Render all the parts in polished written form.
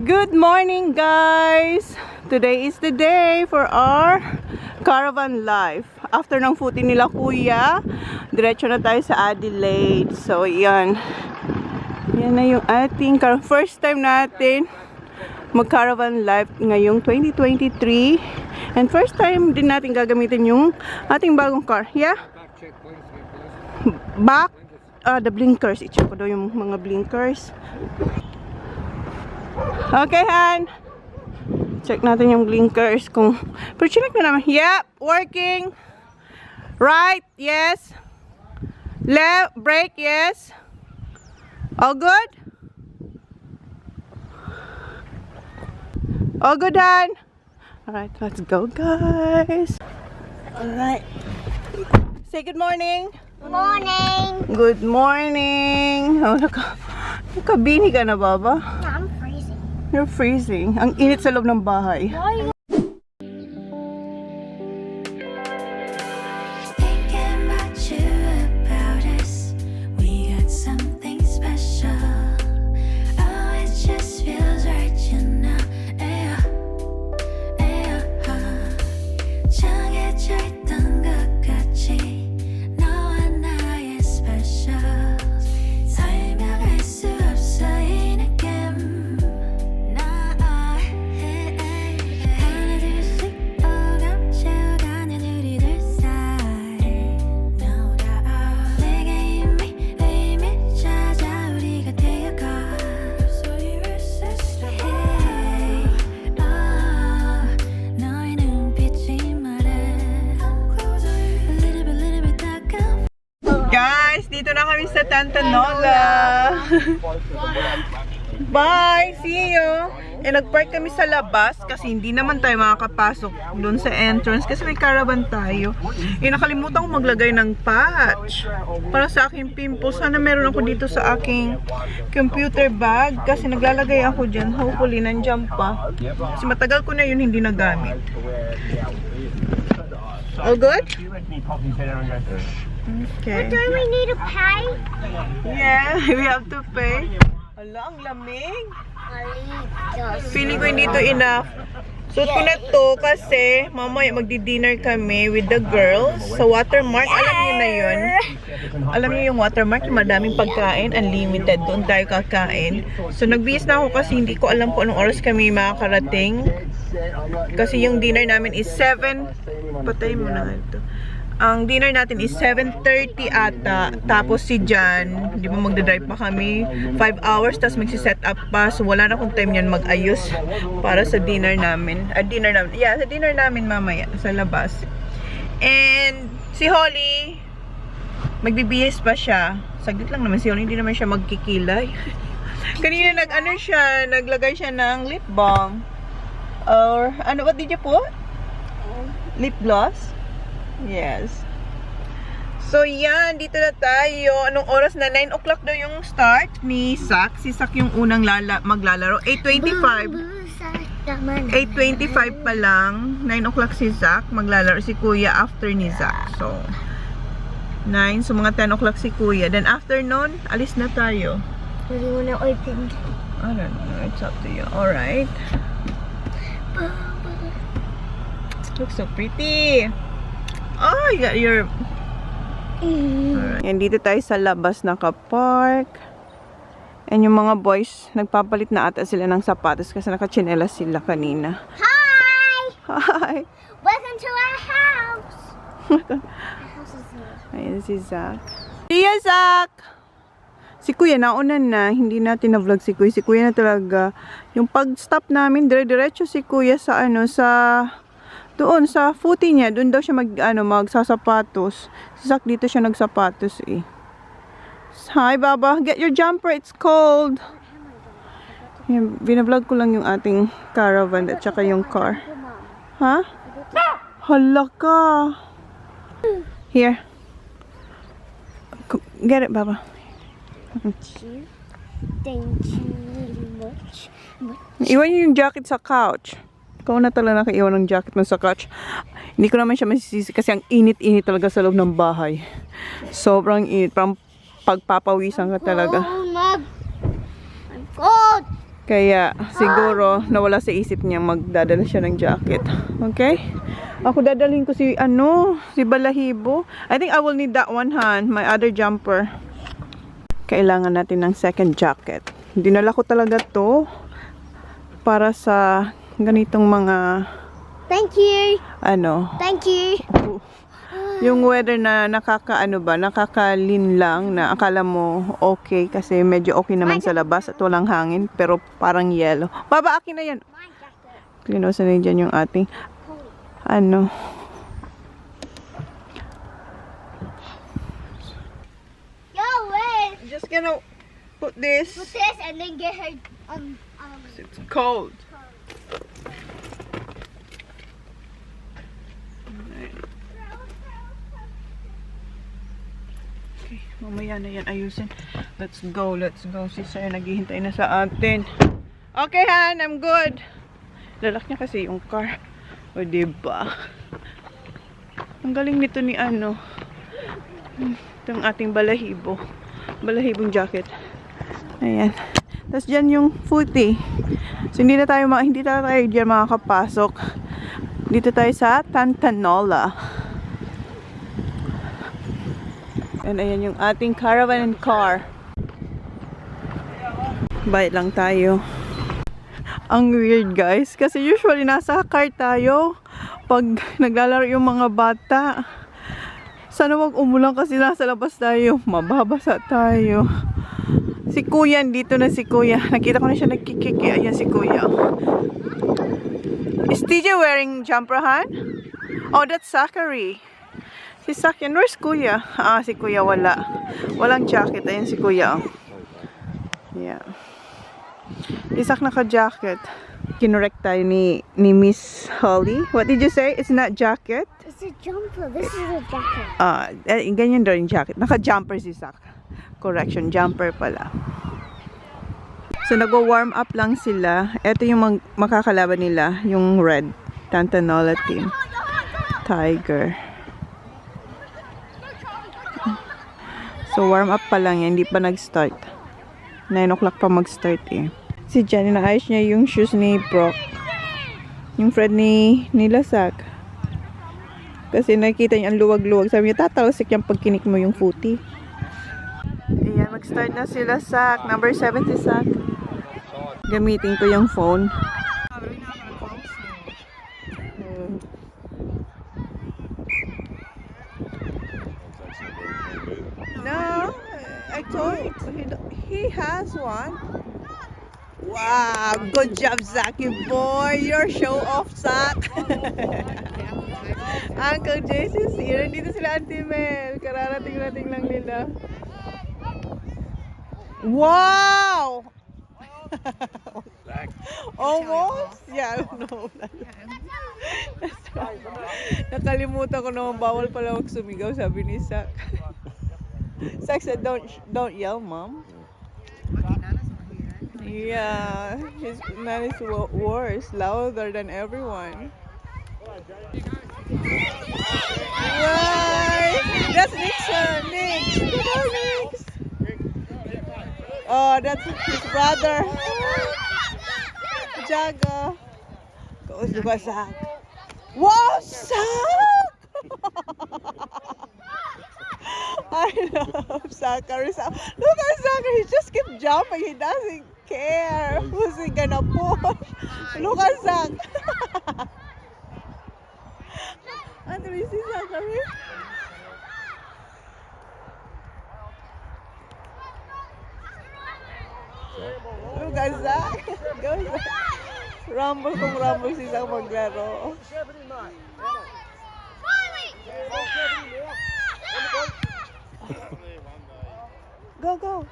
Good morning, guys! Today is the day for our caravan life. After ng footing nila kuya, diretso na tayo sa Adelaide. So, yan. Yan na yung ating first time natin mag-caravan life ngayong 2023. And first time din natin gagamitin yung ating bagong car. Yeah? Back, the blinkers. I-check ko daw yung mga blinkers. Okay, Han. Check natin yung blinkers kung... Pero check na naman. Yep, working. Right, yes. Left, brake, yes. All good? All good, Han? Alright, let's go, guys. Alright. Say good morning. Morning. Good morning. Oh, nakabini ka na, Baba? I'm freezing. You're freezing. Ang init sa loob ng bahay. Thinking about you, about us. We got something special. Oh, it just feels right, you know. Ayo, ayo, 정해져 있던 것 같이 너와 나의 special. 설명할 수 없어 이 느낌. Guys, dito na kami sa Tantanola. Bye! See you! Nag-park kami sa labas kasi hindi naman tayo makakapasok doon sa entrance kasi may caravan tayo. Nakalimutan ko maglagay ng patch para sa aking pimples. Sana meron ako dito sa aking computer bag kasi naglalagay ako dyan. Hopefully, nandyan pa. Kasi matagal ko na yun hindi nagamit. All good? Okay. Do we need to pay? Yeah, we have to pay. Hala, ang lamig. Feeling ko hindi to enough. Suot ko na to kasi mamaya magdi-dinner kami with the girls sa Watermark. Alam niyo na yun. Alam niyo yung Watermark, madaming pagkain, unlimited. Doon tayo kakain. So nagbihis na ako kasi hindi ko alam kung anong oras kami makakarating. Kasi yung dinner namin is 7. Patay mo na ito. Ang dinner natin is 7:30 ata. Tapos si Jan, di ba magdadrive pa kami 5 hours, tapos magsi-set up pa. So wala na akong time yan mag-ayos para sa dinner namin. Yeah, sa dinner namin mamaya sa labas. And si Holly, magbibihis pa siya. Saglit lang naman si Holly, hindi naman siya magkikilay. Kanina naglagay siya ng lip balm. Or ano, what did you put? Lip gloss? Yes. So, yan. Dito na tayo. Anong oras na? 9 o'clock daw yung start ni Zach. Si Zach yung unang maglalaro. 8:25. 8:25 pa lang. 9 o'clock si Zach. Maglalaro si Kuya after ni Zach. So, 9. So, mga 10 o'clock si Kuya. Then, after nun, alis na tayo. Do you want to open? I don't know. It's up to you. Alright. Looks so pretty. Oh, you got your... Alright. Yan, dito tayo sa labas naka-park. And yung mga boys, nagpapalit na ata sila ng sapatos kasi nakachinelas sila kanina. Hi! Hi! Welcome to our house! Our house is here. Ayan si Zach. See ya, Zach! Si Kuya, nauna na. Hindi natin na-vlog si Kuya. Si Kuya na talaga. Yung pag-stop namin, dire-diretso si Kuya sa doon sa footing niya, doon daw siya magsasapatos. Si Zach dito siya nagsapatos eh. Hi Baba, get your jumper, it's cold. Yan, binablog ko lang yung ating caravan at saka yung car. Ha? Hala ka. Here. Get it, Baba. Thank you very much. Iwan niyo yung jacket sa couch. Ikaw na talaga nakaiwan ng jacket mo sa couch. Hindi ko naman siya masisisi kasi ang init-init talaga sa loob ng bahay. Sobrang init. Parang pagpapawisan ka talaga. I'm cold. Kaya siguro nawala sa isip niya magdadala siya ng jacket. Okay? Ako dadalhin ko si Balahibo. I think I will need that one, Han. My other jumper. Kailangan natin ng second jacket. Dinala ko talaga to para sa ganitong mga Thank you. Thank you. yung weather na nakakalin lang na akala mo okay kasi medyo okay naman sa labas at walang hangin pero parang yellow. Baba, akin na yan. My jacket. Kinusa na dyan yung ating Yo, wait. just gonna put this. Put this and then get her. It's cold. Okay, mamaya na yan ayusin. Let's go. Si Sir naghihintay na sa atin. Okay, Han, I'm good. Lalak niya kasi yung car. O, diba? Ang galing nito ni itong ating balahibo. Balahibong jacket. Ayan. Tapos dyan yung footy. So, hindi na tayo dyan makakapasok. Dito tayo sa Tantanola. And ayan yung ating caravan and car. Bayad lang tayo. Ang weird, guys. Kasi usually nasa car tayo pag naglalaro yung mga bata. Sana wag umulan kasi nasa labas tayo. Mababasa tayo. Si Kuya, dito na si Kuya. Nakita ko na siya nagkikiki. Ayan si Kuya. Is TJ wearing jumper, Han? Oh, that's Zachary. Si Zachary. Where's Kuya? Si Kuya wala. Walang jacket. Ayan si Kuya. Yeah. Isak naka-jacket. Kinorek tayo ni Miss Holly. What did you say? It's not jacket? It's a jumper. This is a jacket. Ganyan daw yung jacket. Naka-jumper si Zach. Correction, jumper pala. So, nag-warm up lang sila. Ito yung makakalaban nila. Yung red. Tantanola team. Tiger. So, warm up pa lang yan. Hindi pa nag-start. 9 o'clock pa mag-start eh. Si Johnny, naayos niya yung shoes ni Brock. Yung friend ni Zach. Kasi nakita niya ang luwag-luwag. Sabi niya, tatalsik yung pagkinik mo yung footy. Ayan, mag-start na sila, Zach. Number 7 si Zach. Gamitin ko yung phone. No, I told he has one. Wow, good job, Zachy boy. You're show off, Zach. Uncle JC's here. Nandito sila Auntie Mel. Kararating-rating lang nila. Wow! Almost? Yeah, no. Nakalimutan ko naman bawal pala wag sumigaw, sabi ni Zach. Zach said, don't yell, Mom. Yeah, his man is worse, louder than everyone. Right. That's Nixon. Nix. Nix. Oh, that's his brother. Jaga. Goes to Zach. Wow, Zach! I love Zachary. Look at Zachary. He just kept jumping. He doesn't care. Who's he gonna push? Look at Zach. Do you see Zachary? Look at Zach. Go Zach. Rumble kung rumble si Zach maglaro. Go, go.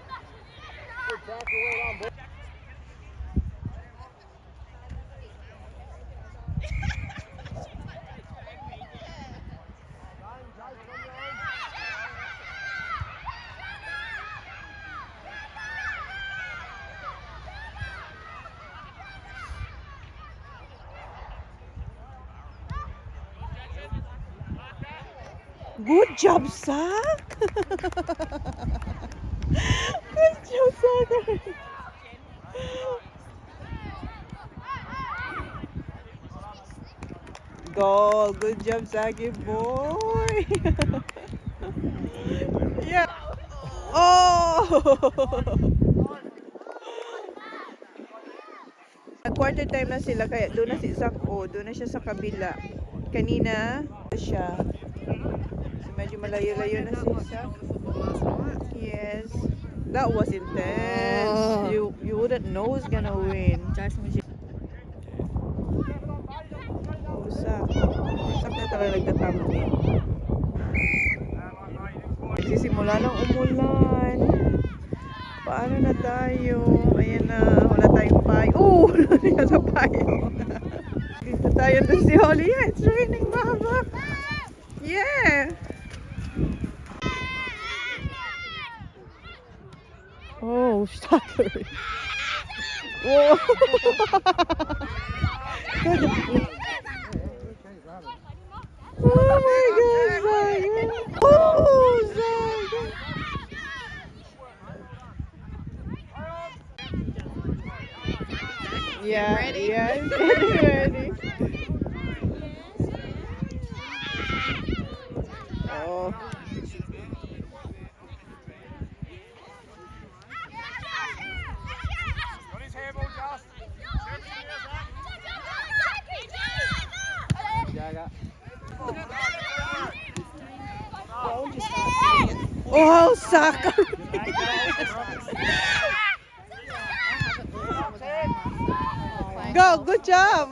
Good job, Zach. Good job, Zach. goal. Good job, Zaki boy. Yeah. Oh! Quarter time na sila kaya doon na si Zach. Oh, doon na siya sa kabila. Kanina siya. So medyo malayo-layo na si Zach. Yes. That was intense. You wouldn't know who's gonna win. Oh, Zach. Zach na talaga nagtatama din. Nagsisimula ng umulan. Paano na tayo? Ayan na, wala tayong payo. Oh, wala niya sa payo. Dito tayo doon si Holly. Yeah, it's raining, mama. Yeah. Oh, stuttering. Whoa. Oh my God, Zion. Oh, Zion. Yeah, ready? Yes, ready. Oh. Oh, Saka. Go, good job.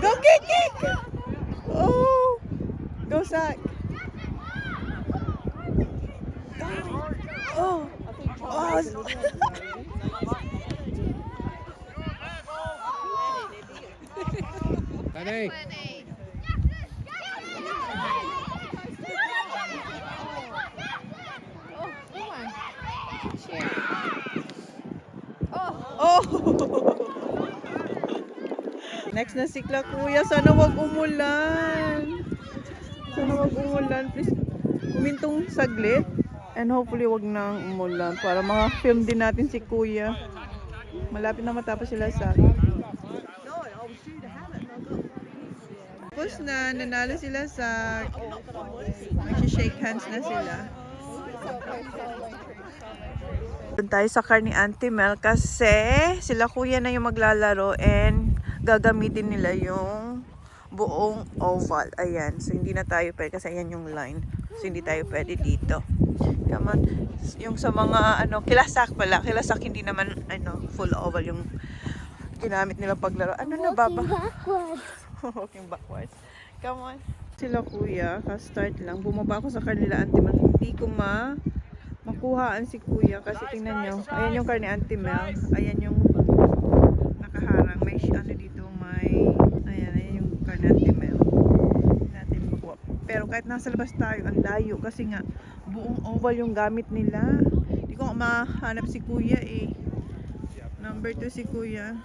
Go kick. Oh, go Zach. Oh, oh. Ready? Oh. Next na si Kuya, sana wag umulan. Sana wag umulan, please. Kumintong saglit and hopefully wag nang umulan para maka-film din natin si Kuya. Malapit na matapos sila sa tapos na, nanalo sila sa shake hands na sila. Doon tayo sa car ni Auntie Mel kasi sila Kuya na yung maglalaro and gagamitin nila yung buong oval. Ayan, so hindi na tayo pwede kasi ayan yung line. So hindi tayo pwede dito. Come on. Yung sa mga kilasak pala. Kilasak hindi naman full oval yung ginamit nila paglaro. Ano na baba? Walking backwards. Come on. Sila Kuya, ka-start lang. Bumaba ako sa kanila Auntie Mel. Hindi ko makuhaan si Kuya kasi tingnan nyo. Ayan yung car ni Auntie Mel. Ayan yung nakaharang. May dito may ayan yung car ni Auntie Mel. Natin makuha. Pero kahit nasa labas tayo, ang layo kasi nga buong oval yung gamit nila. Hindi ko mahanap si Kuya eh. Number 2 si Kuya.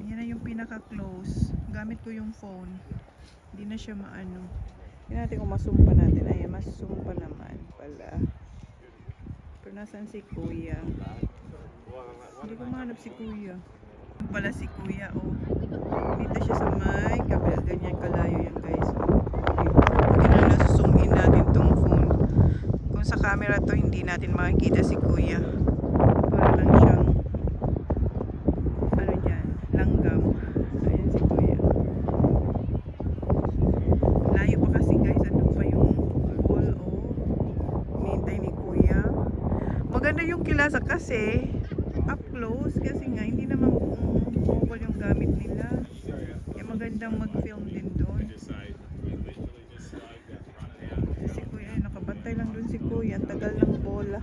Yan na yung pinaka-close. Gamit ko yung phone. Hindi na siya maano. Tingnan natin kung masumpa natin. Ayan, masumpa naman pala. Pero nasan si Kuya? Hindi ko mahanap si Kuya. Yung pala si Kuya, oh. Dito siya sa may kapila. Ganyan kalayo yan, guys. Hindi na nasuzoom in natin tong phone. Kung sa camera to, hindi natin makikita si Kuya. Para lang siyang langgam. Ayan si Kuya. Layo pa kasi guys. Ano pa yung wall hinihintay ni Kuya. Maganda yung kilasa kasi up close kasi nga hindi naman oval yung gamit nila. Kaya magandang mag-film din doon. Si Kuya, nakabantay lang doon si Kuya. Ang tagal ng bola.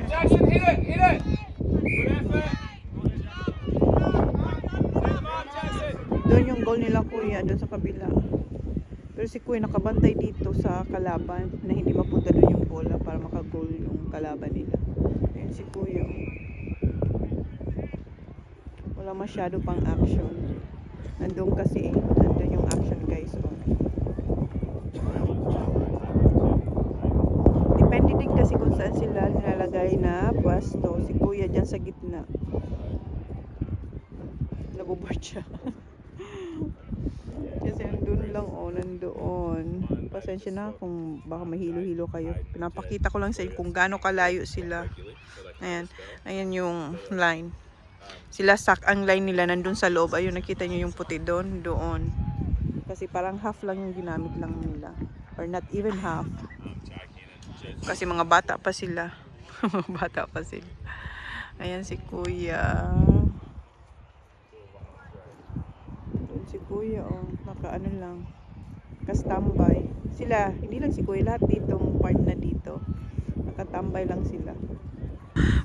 Jackson, hit it! Hit it! Good effort! Doon yung goal nila Kuya, doon sa kabila. Pero si Kuya nakabantay dito sa kalaban na hindi mapunta doon yung bola para makagol yung kalaban nila. Ayan si Kuya. Wala masyado pang action. Nandun kasi nandun yung action guys. Oh. Hindi sila nilalagay na pwesto. Si kuya dyan sa gitna. Nabubord siya. Kasi nandun lang, nandoon. Pasensya na kung baka mahilo-hilo kayo. Pinapakita ko lang sa inyo kung gaano kalayo sila. Ayan. Ayan yung line. Sila ang line nila nandun sa loob. Ayun, nakita nyo yung puti doon. Kasi parang half lang yung ginamit lang nila. Or not even half. Kasi mga bata pa sila. Bata pa sila. Ayan si kuya. Doon si kuya, nakaano lang. Nakastambay. Sila, hindi lang si kuya. Lahat ditong part na dito. Nakatambay lang sila.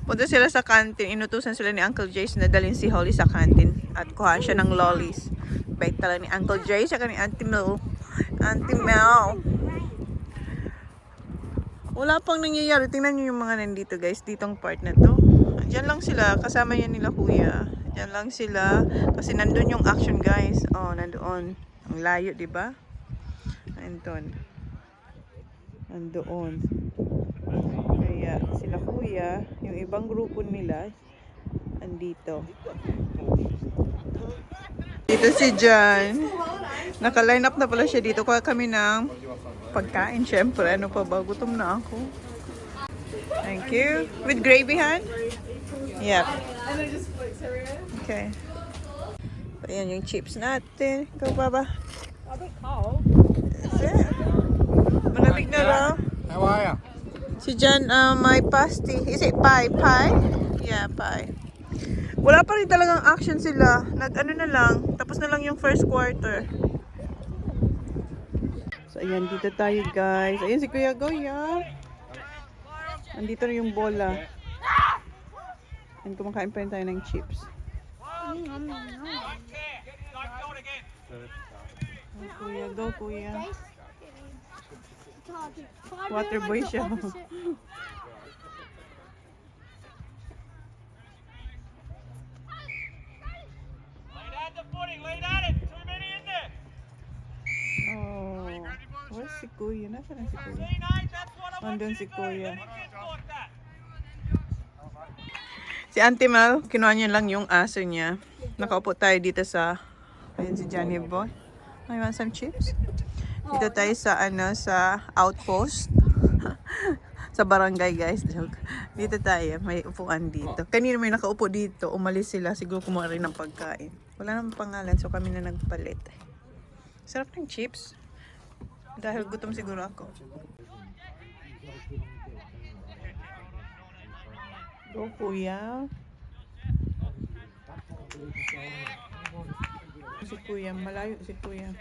Punta sila sa canteen. Inutusan sila ni Uncle Jace na dalhin si Holly sa canteen. At kuha siya ng lollies. Bait talaga ni Uncle Jace at ni Auntie Mel. Auntie Mel. Wala pang nangyayari. Tingnan nyo yung mga nandito guys. Ditong part na to. Diyan lang sila. Kasama yan nila kuya. Diyan lang sila. Kasi nandun yung action guys. Nandoon. Ang layo, diba? Nandun. Nandoon. Kaya sila kuya, yung ibang grupo nila, andito. Dito si John. Naka-line up na pala siya dito. Kuha kami ng pagkain. Syempre, ano pa ba? Gutom na ako. Thank you. With gravy, Han? Yep. Okay. Ayan yung chips natin. Ikaw, Baba. Malamig na raw. How are you? Si John, may pasty. Is it pie? Pie? Yeah, pie. Wala pa rin talagang action sila. Nag-ano na lang. Tapos na lang yung first quarter. So, ayan. Dito tayo, guys. Ayan si Kuya Goya. Andito na yung bola. And kumakain pa rin tayo ng chips. Oh, Kuya, go, Kuya. Water boy siya. Oh, where's si Kuya? Nasaan na si Kuya? Nandun si Kuya. Si Auntie Mel, kinuha niya lang yung aso niya. Nakaupo tayo dito sa, ayun si Johnny Boy. I want some chips. Dito tayo sa sa outpost. Sa barangay guys. Dito tayo, may upuan dito. Kanina may nakaupo dito, umalis sila, siguro kumuha rin ng pagkain. Wala namang pangalan, so kami na nagpalit. Sarap ng chips. Dahil gutom siguro ako. Go Kuya. Si Kuya, malayo si Kuya.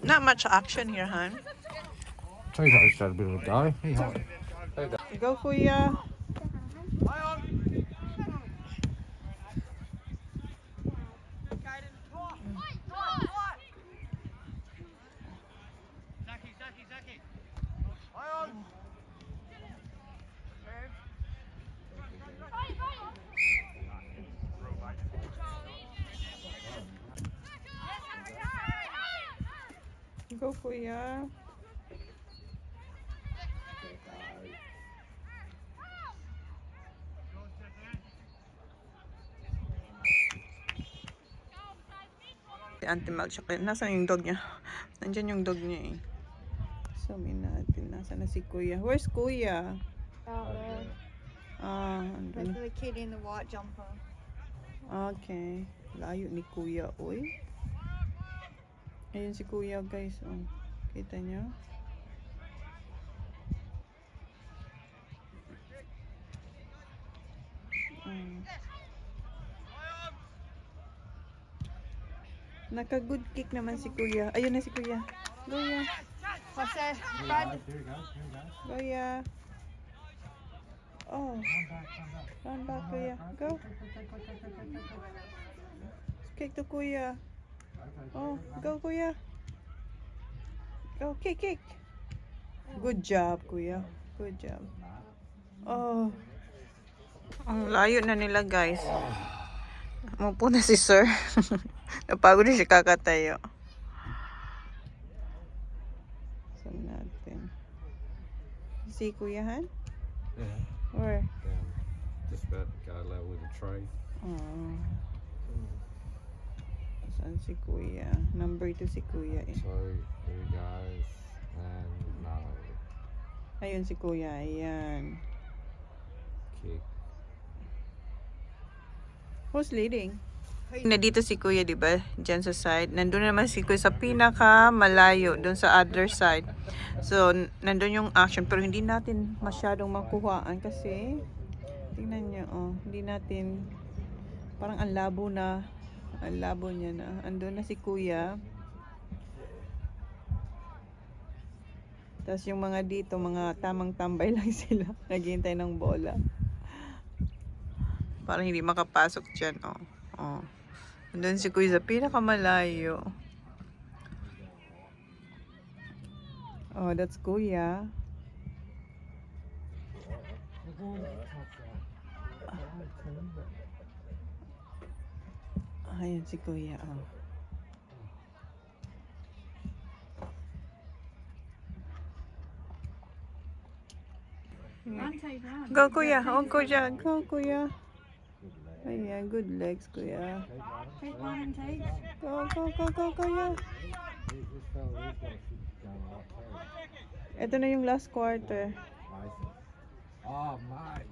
Not much action here, hon. Tell you that it's had a bit of a go. Go, Kuya. Go, Kuya. Si Auntie Mel, nasaan yung dog niya? Nandyan yung dog niya eh. Sabihin natin, nasaan na si Kuya? Where's Kuya? Out there. Andun. That's the kid in the white jumper. Okay. Layo ni Kuya, oy. Ayun si Kuya, guys. Kita niyo? Naka-good kick naman si Kuya. Ayun na si Kuya. Kuya. What's that? Brad? Kuya. Oh. Run back, Kuya. Go. Kick to Kuya. Oh, go Kuya. Go, kick. Good job, Kuya. Good job. Oh. Ang layo na nila, guys. Umupo na si sir. Napagod na siya kakatayo. Saan natin? Si Kuyahan? Yeah. Where? Just about got a level with a tray. Oh. Saan si Kuya? Number 2 si Kuya eh. So there you guys. And no Ayun si Kuya. Ayan. kick. Who's leading? Na dito si Kuya, di ba? Diyan sa side. Nandun naman si Kuya sa pinaka malayo, doon sa other side. So, nandun yung action. Pero hindi natin masyadong makuhaan kasi, tingnan nyo, oh. Hindi natin, parang ang labo na. Ang labo niya na. Andun na si Kuya. Tapos yung mga dito, mga tamang tambay lang sila. Naghihintay ng bola. Parang hindi makapasok dyan, oh. Oh. Andun si Kuya sa pinakamalayo. Oh, that's Kuya. Ayan si Kuya, oh. Go Kuya, oh Kuya, go Kuya. Ayan, good legs Kuya. Go, go, go, go, Kuya. Ito na yung last quarter. Oh, nice.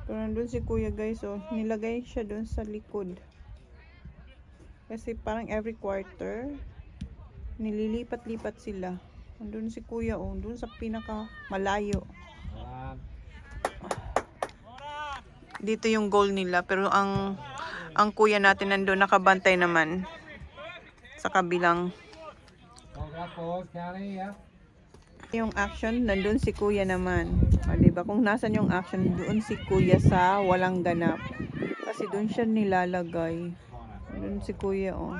Pero nandun si Kuya guys, oh. Nilagay siya dun sa likod. Kasi parang every quarter, nililipat-lipat sila. Nandun si Kuya, oh. Dun sa pinaka malayo. Dito yung goal nila. Pero ang Kuya natin nandun, nakabantay naman. Sa kabilang. Yung action, nandun si Kuya naman. O, diba? Kung nasan yung action, doon si Kuya sa walang ganap. Kasi doon siya nilalagay. Doon si Kuya, oh.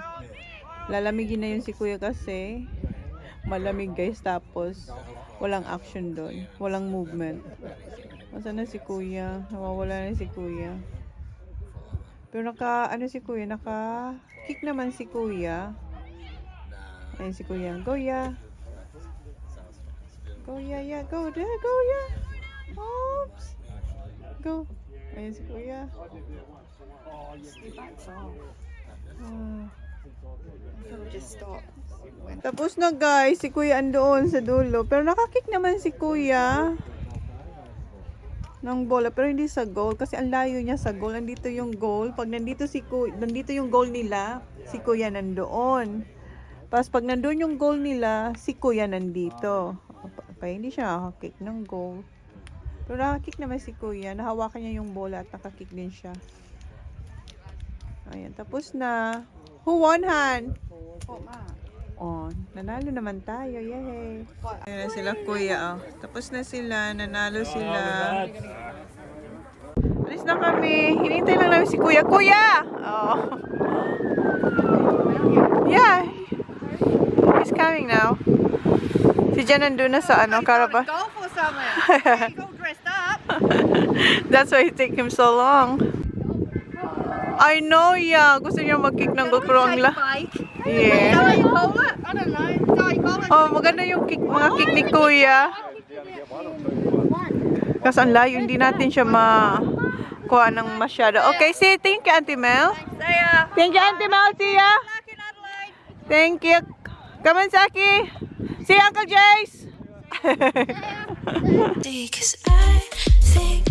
Lalamigin na yun si Kuya kasi malamig guys. Tapos, walang action doon. Walang movement. Nasaan na si Kuya? Nawawala na si Kuya. Pero si Kuya? Naka-kick naman si Kuya. Ayun si Kuya. Go, ya. Go, ya, ya. Go, there. Go, ya. Oops. Go. Ayun si Kuya. Tapos na guys, si Kuya andoon sa dulo. Pero nakakick naman si Kuya ng bola, pero hindi sa goal kasi ang layo niya sa goal. Nandito yung goal. Pag nandito nandito yung goal nila, si Kuya nandoon. Tapos pag nandoon yung goal nila, si Kuya nandito. Kaya hindi siya nakakick ng goal. Pero nakakick naman si Kuya. Nahawakan niya yung bola at nakakick din siya. Ayan, tapos na. Who won, Han? Oh, nanalo naman tayo. Yay! Ayan na sila Kuya. Oh. Tapos na sila. Nanalo sila. Alis na kami. Hinintay lang namin si Kuya. Kuya! Oh. Yeah. He's coming now. Si Jan nandun na sa Caravan. Go for somewhere. Go dressed up. That's why it take him so long. I know, yeah. Gusto niya mag-kick ng goal pero ang Yeah. Sorry, call it. I don't know. Sorry, call it. Oh, maganda yung mga kick ni Kuya. Kasi ang layo, hindi natin siya makuha ng masyado. Okay, say thank you, Auntie Mel. See ya. Thank you, Auntie Mel. See ya. Back in Adelaide. Thank you. Come on, Saki. See you, Uncle Jace. Cause I think